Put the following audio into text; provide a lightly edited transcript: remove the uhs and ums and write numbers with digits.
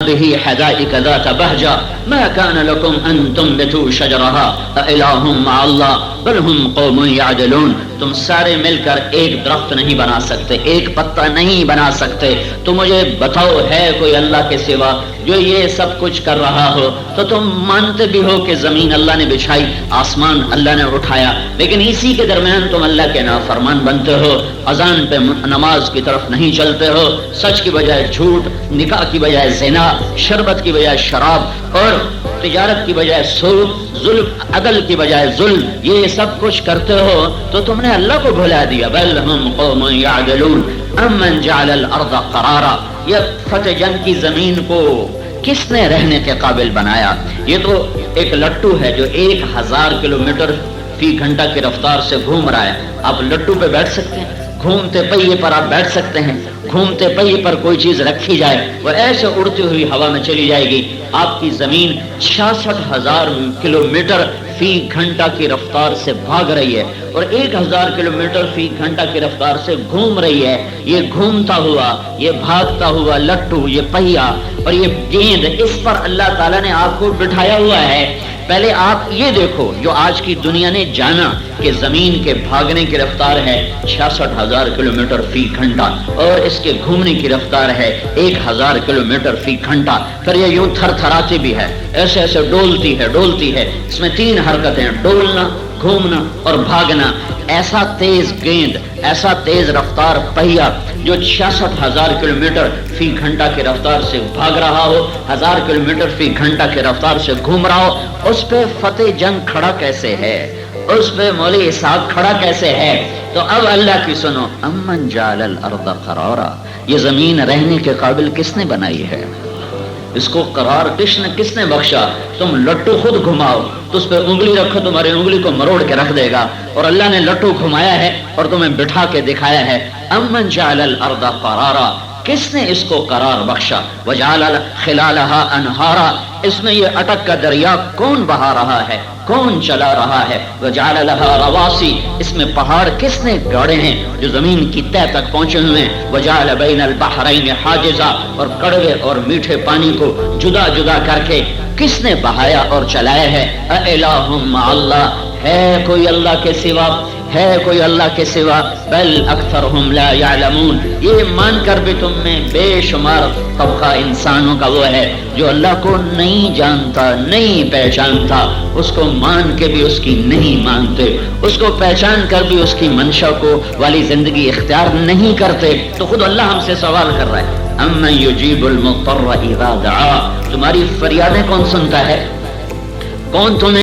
به حدائق ذات بهجة ما كان لكم أن تنبتوا شجرها أإله مع الله بل هم قوم يعدلون. تم سارے مل کر ایک درخت نہیں بنا سکتے، ایک پتا نہیں بنا سکتے. تو مجھے بتاؤ ہے کوئی اللہ کے سوا جو یہ سب کچھ کر رہا ہو؟ تو تم مانتے بھی ہو کہ زمین اللہ نے بچھائی، آسمان اللہ نے اٹھایا، لیکن اسی کے درمیان تم اللہ کے نافرمان بنتے ہو. اذان پہ نماز کی طرف نہیں چلتے ہو، سچ کی بجائے جھوٹ، نکاح کی بجائے زنا، شربت کی بجائے شراب، اور تجارت کی بجائے سود، ظلم عدل کی بجائے ظلم، یہ سب کچھ کرتے ہو تو تم نے اللہ کو بھلا دیا. بل ہم قوم یعدلون امن جعل الارض قرارا. یہ فتح جنگ کی زمین کو کس نے رہنے کے قابل بنایا؟ یہ تو ایک لٹو ہے جو 1000 کلومیٹر فی گھنٹہ کی رفتار سے گھوم رہا ہے. آپ لٹو پہ بیٹھ سکتے ہیں؟ گھومتے پہیے پر آپ بیٹھ سکتے ہیں؟ گھومتے پہیے پر کوئی چیز رکھی جائے وہ ایسے اڑتی ہوئی ہوا میں چلی جائے گی. آپ کی زمین 66,000 کلومیٹر فی گھنٹہ کی رفتار سے بھاگ رہی ہے اور 1000 کلومیٹر فی گھنٹہ کی رفتار سے گھوم رہی ہے. یہ گھومتا ہوا، یہ بھاگتا ہوا لٹو، یہ پہیا اور یہ گیند، اس پر اللہ تعالیٰ نے آپ کو بٹھایا ہوا ہے. پہلے آپ یہ دیکھو جو آج کی دنیا نے جانا کہ زمین کے بھاگنے کی رفتار ہے 66,000 کلومیٹر فی گھنٹہ اور اس کے گھومنے کی رفتار ہے 1000 کلومیٹر فی گھنٹہ. پھر یہ یوں تھر تھراتی بھی ہے، ایسے ایسے ڈولتی ہے. اس میں 3 حرکتیں، ڈولنا، گھومنا اور بھاگنا. ایسا تیز گیند، ایسا تیز رفتار پہیا جو 66,000 کلومیٹر فی گھنٹہ کی رفتار سے بھاگ رہا ہو، 1000 کلومیٹر فی گھنٹہ کی رفتار سے گھوم رہا ہو، اس پہ فتح جنگ کھڑا کیسے ہے؟ اس پہ مولوی اسحاق کھڑا کیسے ہے؟ تو اب اللہ کی سنو، امن جعل الارض قرارا. یہ زمین رہنے کے قابل کس نے بنائی ہے؟ اس کو قرار کس نے بخشا؟ تم لٹو خود گھماؤ تو اس پہ انگلی رکھو، تمہاری انگلی کو مروڑ کے رکھ دے گا. اور اللہ نے لٹو گھمایا ہے اور تمہیں بٹھا کے دکھایا ہے. امن جعل الارض قرارا، کس نے اس کو قرار بخشا؟ وجعل خلالها انہارا، اس میں یہ اٹک کا دریا کون بہا رہا ہے، کون چلا رہا ہے؟ وجعل لها رواسی، اس میں پہاڑ کس نے گاڑے ہیں جو زمین کی تہ تک پہنچے ہوئے ہیں؟ وجعل بین البحرین حاجزا، اور کڑوے اور میٹھے پانی کو جدا جدا کر کے کس نے بہایا اور چلایا ہے؟ اِلٰہٌ مع اللہ، ہے کوئی اللہ کے سوا؟ ہے کوئی اللہ کے سوا؟ بل اکثرہم لا یعلمون، یہ مان کر بھی تم میں بے شمار طبقہ انسانوں کا وہ ہے جو اللہ کو نہیں جانتا، نہیں پہچانتا. اس کو مان کے بھی اس کی نہیں مانتے، اس کو پہچان کر بھی اس کی منشا کو والی زندگی اختیار نہیں کرتے. تو خود اللہ ہم سے سوال کر رہا ہے، امن یجیب المضطر اذا دعا، تمہاری فریادیں کون سنتا ہے؟ کون تمہیں